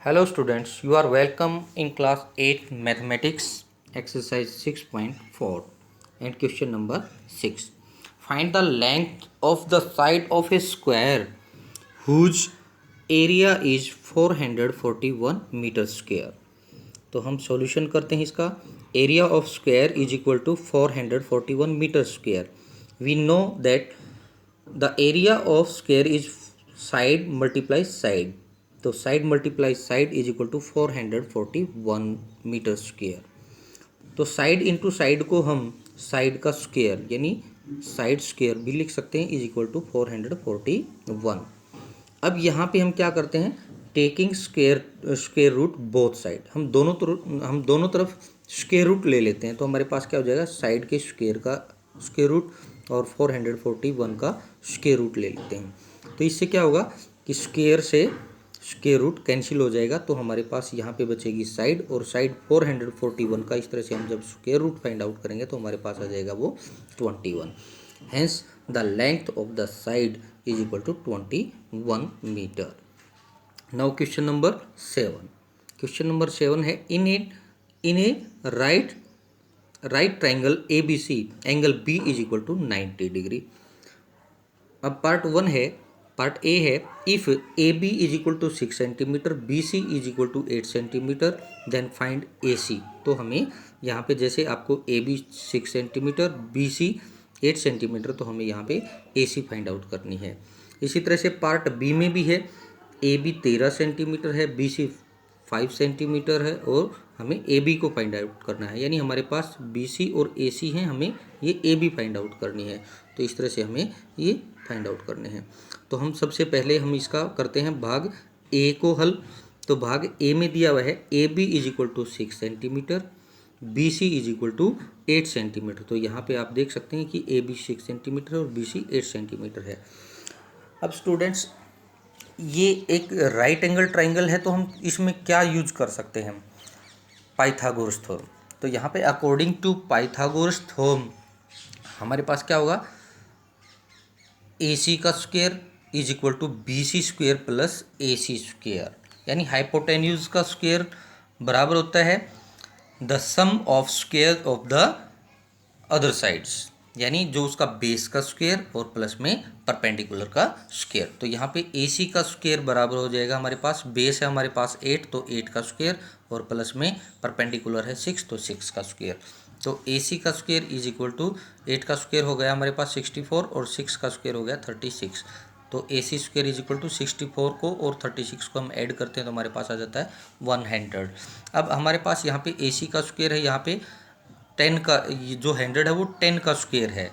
Hello students, you are welcome in class 8 mathematics exercise 6.4 and question number 6. Find the length of the side of a square whose area is 441 meter square. तो हम solution करते हैं इसका. Area of square is equal to 441 metre square. We know that the area of square is side multiply side. तो side multiply side is equal to 441 metre square. तो side into side को हम side का square यानी side square भी लिख सकते हैं इज इक्वल टू 441. अब यहाँ पे हम क्या करते हैं, taking square root both side. हम दोनों तरफ स्क्वायर रूट ले लेते हैं. तो हमारे पास क्या हो जाएगा, साइड के स्क्वायर का स्क्वायर रूट और 441 का स्क्वायर रूट ले लेते हैं. तो इससे क्या होगा कि स्क्वायर से स्क्वायर रूट कैंसिल हो जाएगा. तो हमारे पास यहाँ पे बचेगी साइड, और साइड 441 का इस तरह से हम जब स्क्वायर रूट फाइंड आउट करेंगे तो हमारे पास आ जाएगा वो 21. Hence the length of the side is equal to 21 meter. Now question number 7. Question number 7 है in a right triangle ABC angle B is equal to 90 degree. अब पार्ट ए है if AB is equal to 6 centimeter BC is equal to 8 centimeter then find AC. तो हमें यहाँ पे जैसे आपको AB 6 centimetre BC 8 centimetre, तो हमें यहाँ पे AC फाइंड आउट करनी है. इसी तरह से पार्ट बी में भी है, AB 13 सेंटीमीटर है, BC 5 सेंटीमीटर है, और हमें AB को फाइंड आउट करना है. यानी हमारे पास BC और AC हैं, हमें ये AB फाइंड आउट करनी है. तो इस तरह से हमें ये फाइंड आउट करने हैं. तो हम सबसे पहले हम इसका करते हैं भाग ए को हल. तो भाग ए में दिया हुआ है AB is equal to 6 centimetre, BC is equal to 8 centimetre. तो यहाँ पे आप देख सकते हैं कि AB 6 सेंटीमीटर और BC 8 सेंटीमीटर है. अब स्टूडेंट्स, ये एक राइट एंगल ट्राइंगल है, तो हम इसमें क्या यूज कर सकते हैं, पाइथागोरस थ्योरम. तो यहाँ पे अकॉर्डिंग टू पाइथागोरस थ्योरम हमारे पास क्या होगा, AC का square is equal to BC square plus AC square. यानी हाइपोटेन्यूज का स्क्वायर बराबर होता है the sum of square of the other sides, यानी जो उसका बेस का स्क्वायर और प्लस में परपेंडिकुलर का स्क्वायर. तो यहाँ पे AC का स्क्वायर बराबर हो जाएगा, हमारे पास बेस है हमारे पास 8, तो 8 का स्क्वायर और प्लस में परपेंडिकुलर है 6, तो 6 का स्क्वायर. तो AC का स्क्वायर इज इक्वल टू 8 का स्क्वायर हो गया हमारे पास 64 और 6 का स्क्वायर हो गया 36. तो AC square is equal to 64 को और 36 को हम ऐड करते हैं तो हमारे पास आ जाता है 100. अब हमारे पास यहाँ पे AC का स्क्वायर है, यहाँ पे 10 का जो 100 है वो 10 का स्क्वायर है.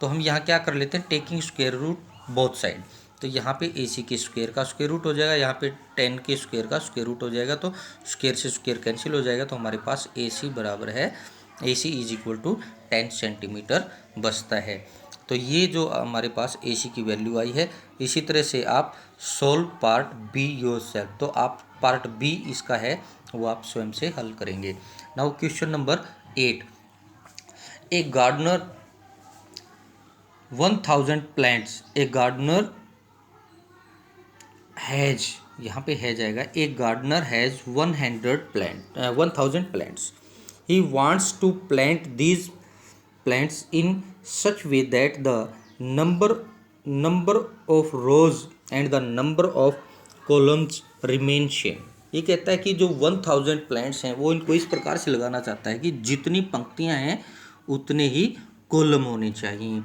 तो हम यहाँ क्या कर लेते हैं, taking square root both side. तो यहाँ पे AC के स्क्वायर का स्क्वायर रूट हो जाएगा, यहाँ पे 10 के स्क्वायर का स्क्वायर रूट हो जाएगा. तो स्क्वायर से स्क्वायर कैंसिल हो जाएगा. तो हमारे पास AC बराबर है, AC is equal to 10 centimetre बचता है. तो ये जो हमारे पास AC की वैल्यू आई है. इसी तरह से आप सोल्व पार्ट बी योरसेल्फ. तो आप पार्ट बी इसका है वो आप स्वयं से हल करेंगे. Now question number 8. A gardener 1000 plants. A gardener has, यहाँ पे हैज आएगा, a gardener has 1000 plants. He wants to plant these plants in such way that the number of rows and the number of columns remain same. ये कहता है कि जो 1000 plants हैं वो इनको इस प्रकार से लगाना चाहता है कि जितनी पंक्तियां हैं उतने ही कॉलम होने चाहिए.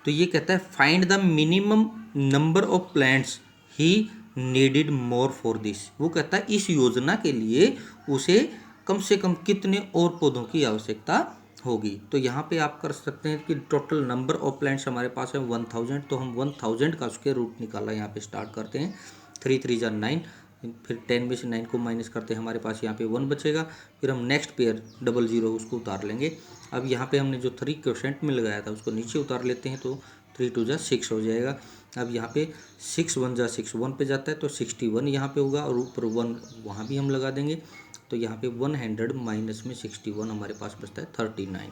तो ये कहता है find the minimum number of plants he needed more for this. वो कहता है इस योजना के लिए उसे कम से कम कितने और पौधों की आवश्यकता होगी. तो यहाँ पे आप कर सकते हैं कि टोटल नंबर ऑफ प्लांट्स हमारे पास है 1000. तो हम 1000 का स्क्वायर रूट निकाला यहाँ पे स्टार्ट करते हैं. 3 3 जा 9, फिर 10 में से 9 को माइनस करते हैं, हमारे पास यहाँ पे 1 बचेगा. फिर हम नेक्स्ट पेयर 00 उसको उतार लेंगे. अब यहाँ पे हमने जो 3% में लगाया था उसको नीचे उतार लेते हैं. तो 3 2 जा 6 हो जाएगा. अब यहाँ पे 6 1 जा 6 1 पे जाता है, तो 61 यहाँ पे होगा और ऊपर 1 वहाँ भी हम लगा देंगे. तो यहाँ पे 100 माइनस में 61 हमारे पास बचता है 39.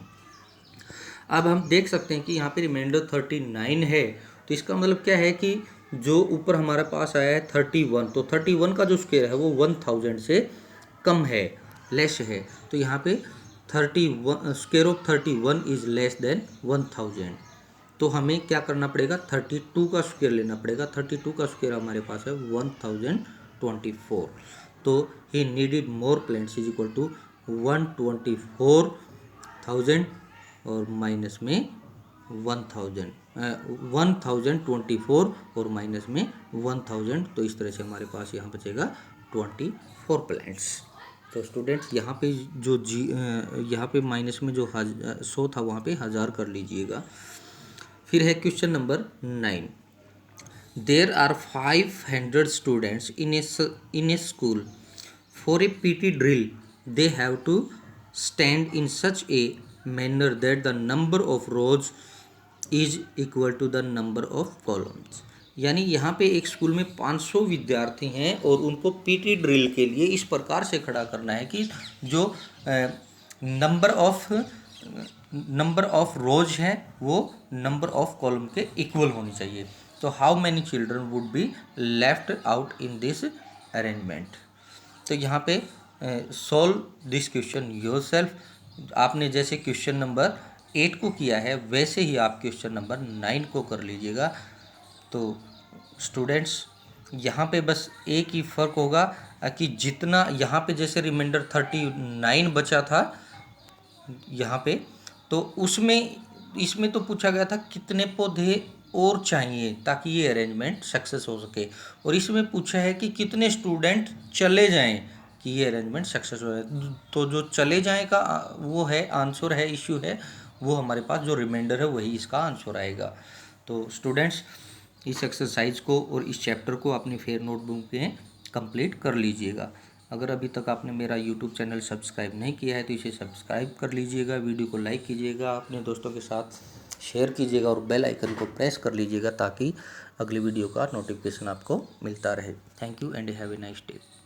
अब हम देख सकते हैं कि यहाँ पे रिमाइंडर 39 है. तो इसका मतलब क्या है कि जो ऊपर हमारे पास आया है 31, तो 31 का जो स्क्वायर है वो 1000 से कम है, लेस है। तो यहाँ पे 31 square of 31 is less than 1000। तो हमें क्या करना पड़ेगा, 32 का स्क्वायर लेना पड़ेगा। 32 का स्क्वायर हमारे पास है 1024। तो he needed more plants is equal to 124,000 और माइनस में 1000, 1024 और माइनस में 1000। तो इस तरह से हमारे पास यहाँ बचेगा 24 प्लेंट्स। तो स्टूडेंट्स यहाँ पे जो यहाँ पे माइनस में जो 100 था वहाँ पे 1000 कर लीजिएगा। फिर है question number 9। There are 500 students in a school. For a PT drill they have to stand in such a manner that the number of rows is equal to the number of columns. यानी यहाँ पे एक school में 500 विद्यार्थी हैं और उनको PT drill के लिए इस प्रकार से खड़ा करना है कि जो नंबर ऑफ रोज है वो नंबर ऑफ कॉलम के इक्वल होनी चाहिए। तो how many children would be left out in this arrangement. तो यहाँ पे सॉल्व दिस क्वेश्चन योरसेल्फ। आपने जैसे क्वेश्चन नंबर 8 को किया है वैसे ही आप क्वेश्चन नंबर 9 को कर लीजिएगा। तो स्टूडेंट्स यहाँ पे बस एक ही फ़र्क होगा कि जितना यहाँ पे जैसे रिमाइंडर 39 बचा था यहाँ पे, तो इसमें तो पूछा गया था कितने पौधे और चाहिए ताकि ये अरेंजमेंट सक्सेस हो सके, और इसमें पूछा है कि कितने स्टूडेंट चले जाएं कि ये अरेंजमेंट सक्सेस हो जाए। तो जो चले जाएं का वो है आंसर है, इश्यू है वो हमारे पास, जो रिमाइंडर है वही इसका आंसर आएगा। तो स्टूडेंट्स इस एक्सरसाइज को और इस चैप्टर को अपनी फेयर नोटबुक में कंप्लीट कर लीजिएगा। अगर अभी तक आपने मेरा यूट्यूब चैनल सब्सक्राइब नहीं किया है तो इसे सब्सक्राइब कर लीजिएगा, वीडियो को लाइक कीजिएगा, अपने दोस्तों के साथ शेयर कीजिएगा और बेल आइकन को प्रेस कर लीजिएगा ताकि अगली वीडियो का नोटिफिकेशन आपको मिलता रहे। Thank you and have a nice day.